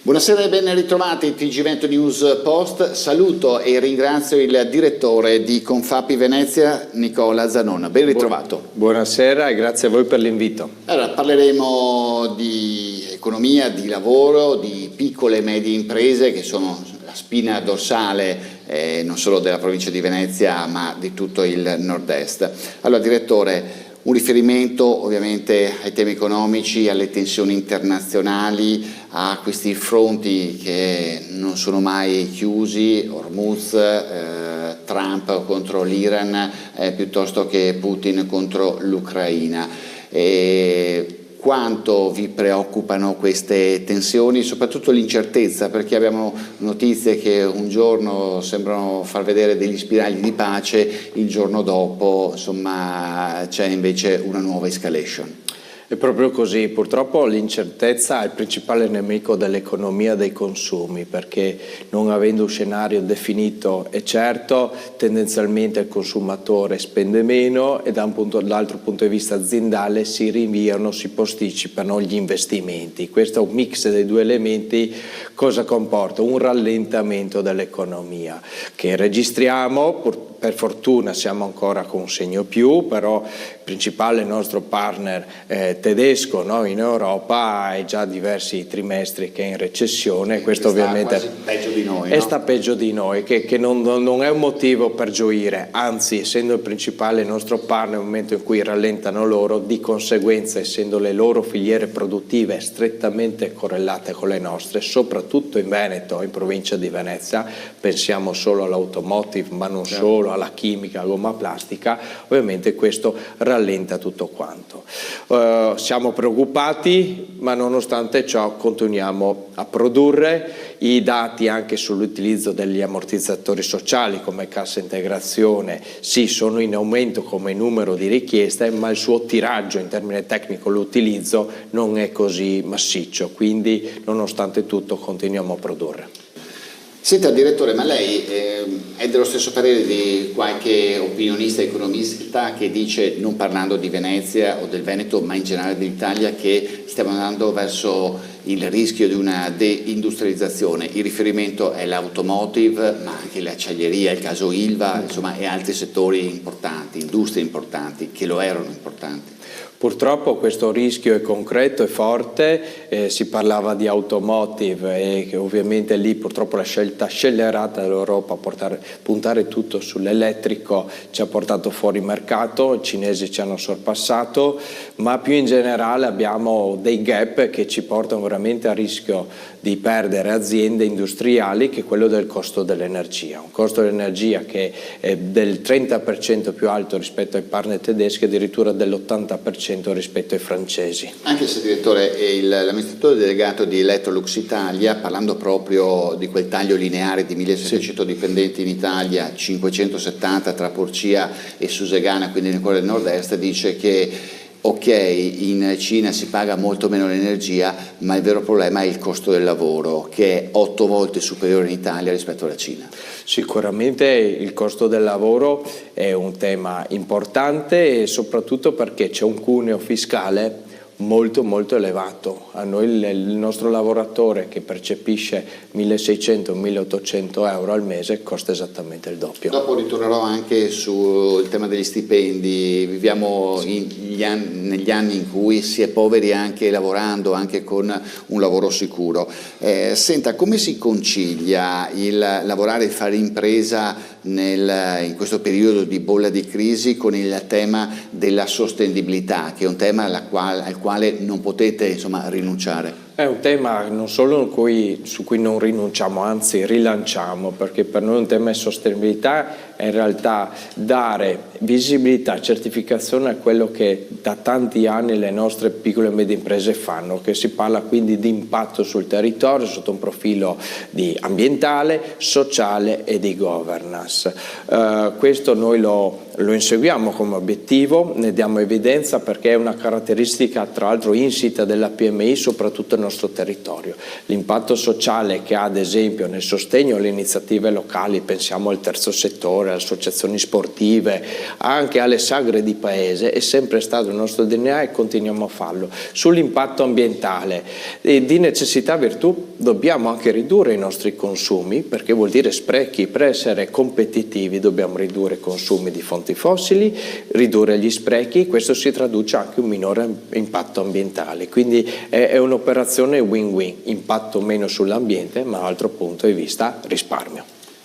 Buonasera e ben ritrovati TG Vento News Post. Saluto e ringrazio il direttore di Confapi Venezia, Nicola Zanon. Ben ritrovato. Buonasera e grazie a voi per l'invito. Allora, parleremo di economia, di lavoro, di piccole e medie imprese che sono la spina dorsale non solo della provincia di Venezia ma di tutto il nord-est. Allora, direttore, un riferimento ovviamente ai temi economici, alle tensioni internazionali, a questi fronti che non sono mai chiusi, Hormuz, Trump contro l'Iran, piuttosto che Putin contro l'Ucraina. Quanto vi preoccupano queste tensioni, soprattutto l'incertezza, perché abbiamo notizie che un giorno sembrano far vedere degli spiragli di pace, il giorno dopo insomma c'è invece una nuova escalation. È proprio così, purtroppo l'incertezza è il principale nemico dell'economia dei consumi, perché non avendo un scenario definito e certo, tendenzialmente il consumatore spende meno e dall'altro punto di vista aziendale si rinviano, si posticipano gli investimenti. Questo mix dei due elementi cosa comporta? Un rallentamento dell'economia che registriamo, per fortuna siamo ancora con un segno più, però il principale nostro partner tedesco, no, in Europa è già diversi trimestri che è in recessione. Questo ovviamente sta quasi peggio di noi, no? Sta peggio di noi, che non è un motivo per gioire, anzi essendo il principale nostro partner nel momento in cui rallentano loro, di conseguenza essendo le loro filiere produttive strettamente correlate con le nostre, soprattutto in Veneto, in provincia di Venezia, pensiamo solo all'automotive ma non solo, alla chimica, gomma plastica, ovviamente questo rallenta tutto quanto. Siamo preoccupati, ma nonostante ciò continuiamo a produrre. I dati anche sull'utilizzo degli ammortizzatori sociali come cassa integrazione sì, sono in aumento come numero di richieste, ma il suo tiraggio in termine tecnico, l'utilizzo non è così massiccio, quindi nonostante tutto continuiamo a produrre. Senta direttore, ma lei è dello stesso parere di qualche opinionista economista che dice, non parlando di Venezia o del Veneto ma in generale dell'Italia, che stiamo andando verso il rischio di una deindustrializzazione? Il riferimento è l'automotive ma anche l'acciaieria, il caso Ilva, insomma, e altri settori importanti, industrie importanti che lo erano importanti. Purtroppo questo rischio è concreto e forte, si parlava di automotive e che ovviamente lì purtroppo la scelta scellerata dell'Europa puntare tutto sull'elettrico ci ha portato fuori mercato, i cinesi ci hanno sorpassato, ma più in generale abbiamo dei gap che ci portano veramente a rischio di perdere aziende industriali, che è quello del costo dell'energia, un costo dell'energia che è del 30% più alto rispetto ai partner tedeschi, addirittura dell'80% rispetto ai francesi. Anche se direttore, l'amministratore delegato di Electrolux Italia, parlando proprio di quel taglio lineare di 1700 dipendenti in Italia, 570 tra Porcia e Susegana, quindi nel cuore del nord-est, dice che ok, in Cina si paga molto meno l'energia, ma il vero problema è il costo del lavoro, che è 8 volte superiore in Italia rispetto alla Cina. Sicuramente il costo del lavoro è un tema importante e soprattutto perché c'è un cuneo fiscale molto elevato. A noi il nostro lavoratore che percepisce 1.600-1.800 euro al mese costa esattamente il doppio. Dopo ritornerò anche sul tema degli stipendi. Viviamo negli anni in cui si è poveri anche lavorando, anche con un lavoro sicuro. Senta, come si concilia il lavorare e fare impresa in questo periodo di bolla di crisi con il tema della sostenibilità, che è un tema al quale non potete insomma rinunciare? È un tema non solo su cui non rinunciamo, anzi rilanciamo, perché per noi un tema di sostenibilità è in realtà dare visibilità, certificazione a quello che da tanti anni le nostre piccole e medie imprese fanno, che si parla quindi di impatto sul territorio sotto un profilo di ambientale, sociale e di governance. Questo noi lo inseguiamo come obiettivo, ne diamo evidenza perché è una caratteristica tra l'altro insita della PMI, soprattutto nostro territorio. L'impatto sociale che ha ad esempio nel sostegno alle iniziative locali, pensiamo al terzo settore, alle associazioni sportive, anche alle sagre di paese, è sempre stato il nostro DNA e continuiamo a farlo. Sull'impatto ambientale, di necessità virtù dobbiamo anche ridurre i nostri consumi, perché vuol dire sprechi. Per essere competitivi dobbiamo ridurre i consumi di fonti fossili, ridurre gli sprechi, questo si traduce anche in un minore impatto ambientale, quindi è un'operazione win-win, impatto meno sull'ambiente ma dall'altro punto di vista risparmio.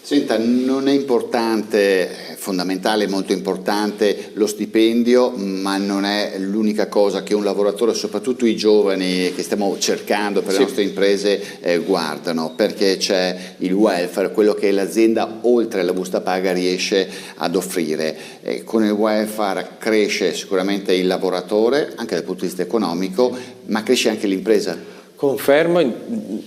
Senta, non è importante, è fondamentale, molto importante lo stipendio, ma non è l'unica cosa che un lavoratore, soprattutto i giovani che stiamo cercando per le nostre imprese, guardano, perché c'è il welfare, quello che l'azienda oltre alla busta paga riesce ad offrire. Con il welfare cresce sicuramente il lavoratore, anche dal punto di vista economico, ma cresce anche l'impresa. Confermo,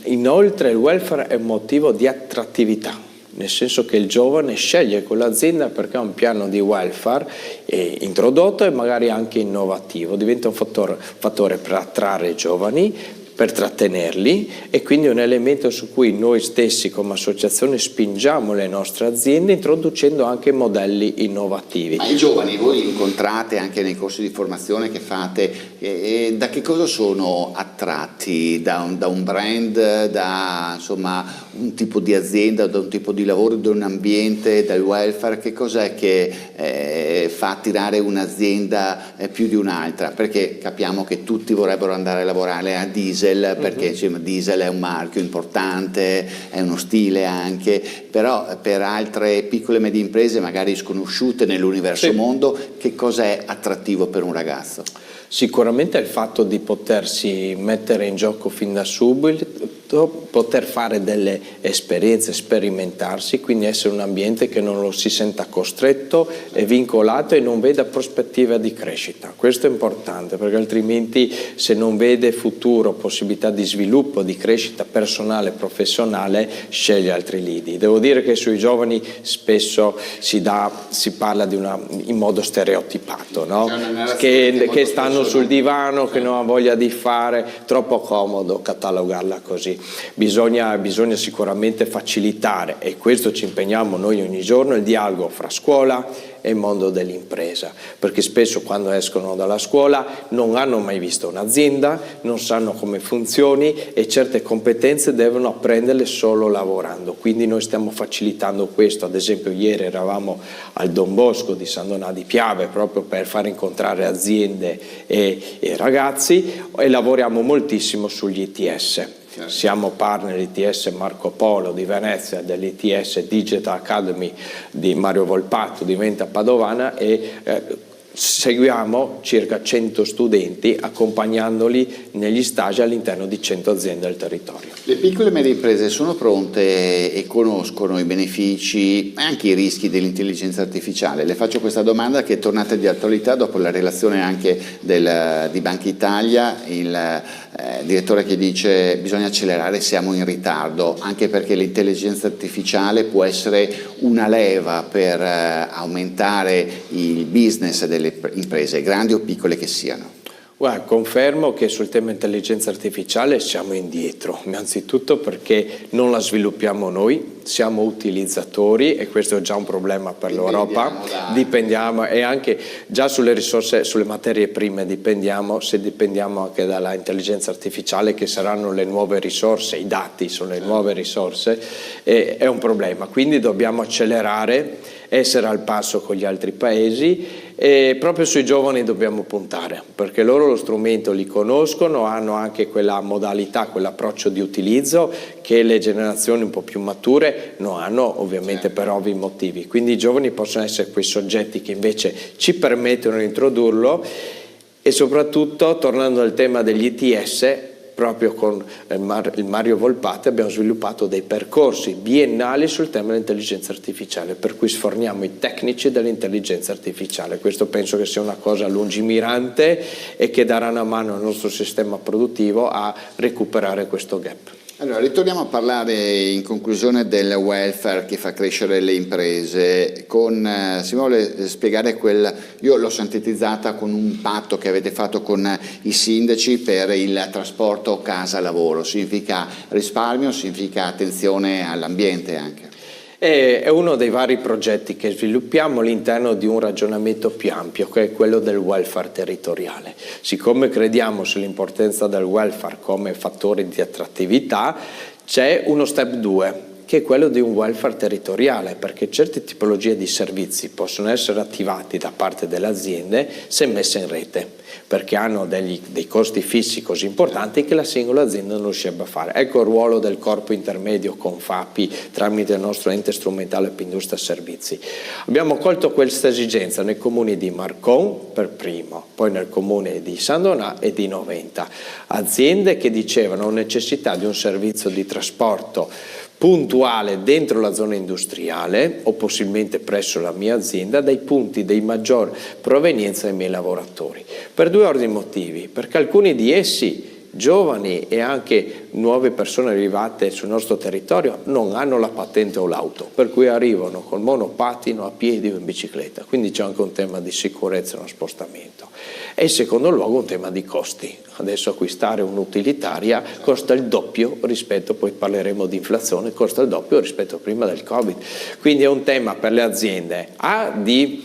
inoltre il welfare è un motivo di attrattività, nel senso che il giovane sceglie quell'azienda perché ha un piano di welfare introdotto e magari anche innovativo, diventa un fattore per attrarre i giovani, per trattenerli, e quindi è un elemento su cui noi stessi come associazione spingiamo le nostre aziende introducendo anche modelli innovativi. Ma i giovani voi li incontrate anche nei corsi di formazione che fate, da che cosa sono attratti? Da un brand, da insomma un tipo di azienda, da un tipo di lavoro, da un ambiente, dal welfare? Che cos'è che fa attirare un'azienda più di un'altra? Perché capiamo che tutti vorrebbero andare a lavorare a Diesel, perché Diesel è un marchio importante, è uno stile anche, però per altre piccole e medie imprese magari sconosciute nell'universo mondo, che cosa è attrattivo per un ragazzo? Sicuramente è il fatto di potersi mettere in gioco fin da subito, poter fare delle esperienze, sperimentarsi, quindi essere un ambiente che non lo si senta costretto e vincolato e non veda prospettive di crescita. Questo è importante, perché altrimenti se non vede futuro, possibilità di sviluppo, di crescita personale e professionale, sceglie altri lidi. Devo dire che sui giovani spesso si parla in modo stereotipato, no? Che stanno sul divano, che non ha voglia di fare, troppo comodo catalogarla così. Bisogna sicuramente facilitare, e questo ci impegniamo noi ogni giorno, il dialogo fra scuola e il mondo dell'impresa, perché spesso quando escono dalla scuola non hanno mai visto un'azienda, non sanno come funzioni e certe competenze devono apprenderle solo lavorando, quindi noi stiamo facilitando questo. Ad esempio ieri eravamo al Don Bosco di San Donà di Piave proprio per far incontrare aziende e ragazzi, e lavoriamo moltissimo sugli ITS. Siamo partner ITS Marco Polo di Venezia, dell'ITS Digital Academy di Mario Volpato di Venta Padovana, e seguiamo circa 100 studenti accompagnandoli negli stage all'interno di 100 aziende del territorio. Le piccole e medie imprese sono pronte e conoscono i benefici e anche i rischi dell'intelligenza artificiale? Le faccio questa domanda che è tornata di attualità dopo la relazione anche di Banca Italia, il direttore che dice bisogna accelerare, siamo in ritardo, anche perché l'intelligenza artificiale può essere una leva per aumentare il business delle imprese, grandi o piccole che siano. Guarda, confermo che sul tema intelligenza artificiale siamo indietro, innanzitutto perché non la sviluppiamo noi, siamo utilizzatori e questo è già un problema per l'Europa. Dipendiamo, e anche già sulle risorse, sulle materie prime dipendiamo anche dalla intelligenza artificiale, che saranno le nuove risorse, i dati sono le nuove risorse, è un problema, quindi dobbiamo accelerare, essere al passo con gli altri paesi, e proprio sui giovani dobbiamo puntare, perché loro lo strumento li conoscono, hanno anche quella modalità, quell'approccio di utilizzo che le generazioni un po' più mature non hanno, ovviamente per ovvi motivi. Quindi i giovani possono essere quei soggetti che invece ci permettono di introdurlo, e soprattutto, tornando al tema degli ITS, proprio con il Mario Volpato abbiamo sviluppato dei percorsi biennali sul tema dell'intelligenza artificiale, per cui sforniamo i tecnici dell'intelligenza artificiale. Questo penso che sia una cosa lungimirante e che darà una mano al nostro sistema produttivo a recuperare questo gap. Allora, ritorniamo a parlare in conclusione del welfare che fa crescere le imprese. Si vuole spiegare io l'ho sintetizzata con un patto che avete fatto con i sindaci per il trasporto casa-lavoro. Significa risparmio, significa attenzione all'ambiente anche. È uno dei vari progetti che sviluppiamo all'interno di un ragionamento più ampio, che è quello del welfare territoriale. Siccome crediamo sull'importanza del welfare come fattore di attrattività, c'è uno step 2, che è quello di un welfare territoriale, perché certe tipologie di servizi possono essere attivati da parte delle aziende se messe in rete, perché hanno dei costi fissi così importanti che la singola azienda non riuscirebbe a fare. Ecco il ruolo del corpo intermedio Confapi tramite il nostro ente strumentale per industria e servizi. Abbiamo colto questa esigenza nei comuni di Marcon per primo, poi nel comune di San Donà e di Noventa. Aziende che dicevano necessità di un servizio di trasporto puntuale dentro la zona industriale o possibilmente presso la mia azienda dai punti di maggior provenienza dei miei lavoratori. Per due ordini motivi, perché alcuni di essi, giovani e anche nuove persone arrivate sul nostro territorio, non hanno la patente o l'auto, per cui arrivano col monopattino, a piedi o in bicicletta, quindi c'è anche un tema di sicurezza nello spostamento. E in secondo luogo un tema di costi. Adesso acquistare un'utilitaria costa il doppio rispetto, poi parleremo di inflazione, costa il doppio rispetto a prima del Covid. Quindi è un tema per le aziende di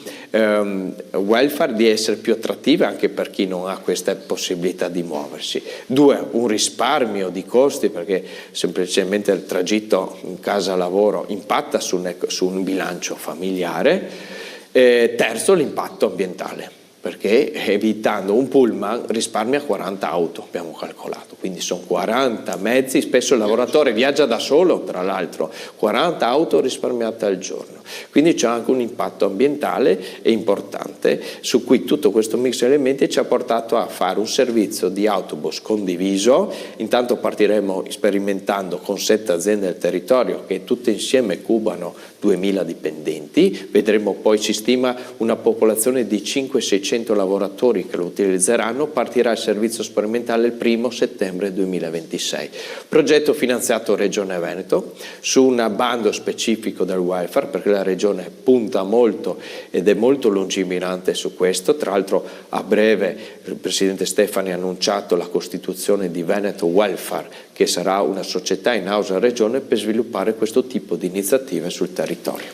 welfare, di essere più attrattive anche per chi non ha questa possibilità di muoversi. 2, un risparmio di costi, perché semplicemente il tragitto in casa-lavoro impatta su un bilancio familiare. Terzo, l'impatto ambientale, perché evitando un pullman risparmia 40 auto, abbiamo calcolato, quindi sono 40 mezzi, spesso il lavoratore viaggia da solo, tra l'altro, 40 auto risparmiate al giorno, quindi c'è anche un impatto ambientale importante, su cui tutto questo mix di elementi ci ha portato a fare un servizio di autobus condiviso. Intanto partiremo sperimentando con 7 aziende del territorio che tutte insieme cubano 2000 dipendenti, vedremo poi, si stima una popolazione di 500-600 lavoratori che lo utilizzeranno. Partirà il servizio sperimentale il 1° settembre 2026. Progetto finanziato Regione Veneto su un bando specifico del welfare, perché la Regione punta molto ed è molto lungimirante su questo. Tra l'altro a breve il Presidente Stefani ha annunciato la costituzione di Veneto Welfare, che sarà una società in house alla Regione per sviluppare questo tipo di iniziative sul territorio.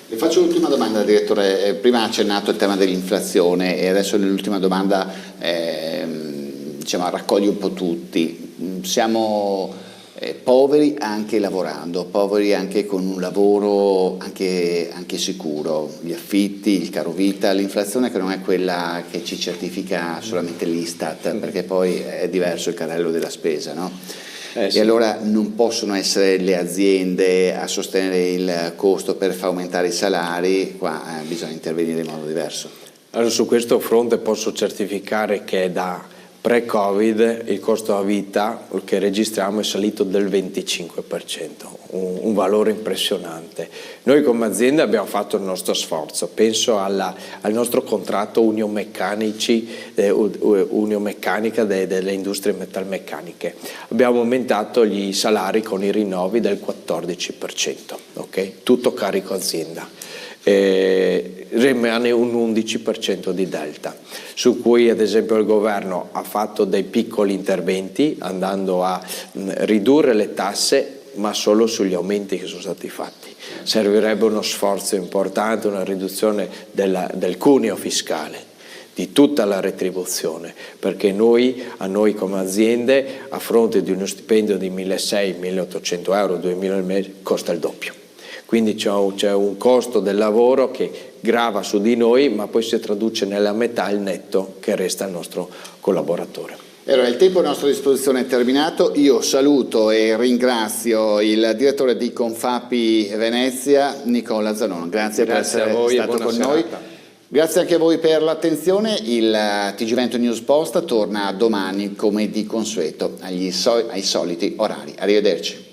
Le faccio l'ultima domanda, Direttore. Prima ha accennato il tema dell'inflazione e adesso nell'ultima domanda raccoglie un po' tutti. Siamo poveri anche lavorando, poveri anche con un lavoro anche sicuro, gli affitti, il caro vita, l'inflazione che non è quella che ci certifica solamente l'Istat, perché poi è diverso il carrello della spesa, no? Sì. E allora non possono essere le aziende a sostenere il costo per far aumentare i salari, qua bisogna intervenire in modo diverso. Allora, su questo fronte posso certificare che da pre-Covid il costo a vita che registriamo è salito del 25%, un valore impressionante. Noi come azienda abbiamo fatto il nostro sforzo, penso al nostro contratto uniomeccanica delle industrie metalmeccaniche. Abbiamo aumentato gli salari con i rinnovi del 14%, okay? Tutto carico azienda. Rimane un 11% di delta, su cui ad esempio il governo ha fatto dei piccoli interventi andando a ridurre le tasse, ma solo sugli aumenti che sono stati fatti. Servirebbe uno sforzo importante, una riduzione del cuneo fiscale di tutta la retribuzione, perché a noi come aziende, a fronte di uno stipendio di 1.600-1.800 euro, 2.000 al mese, costa il doppio. Quindi c'è un costo del lavoro che grava su di noi, ma poi si traduce nella metà il netto che resta al nostro collaboratore. Allora, il tempo a nostra disposizione è terminato. Io saluto e ringrazio il direttore di Confapi Venezia, Nicola Zanoni. Grazie per essere stato con noi. Grazie anche a voi per l'attenzione. Il TG Veneto News Post torna domani come di consueto ai soliti orari. Arrivederci.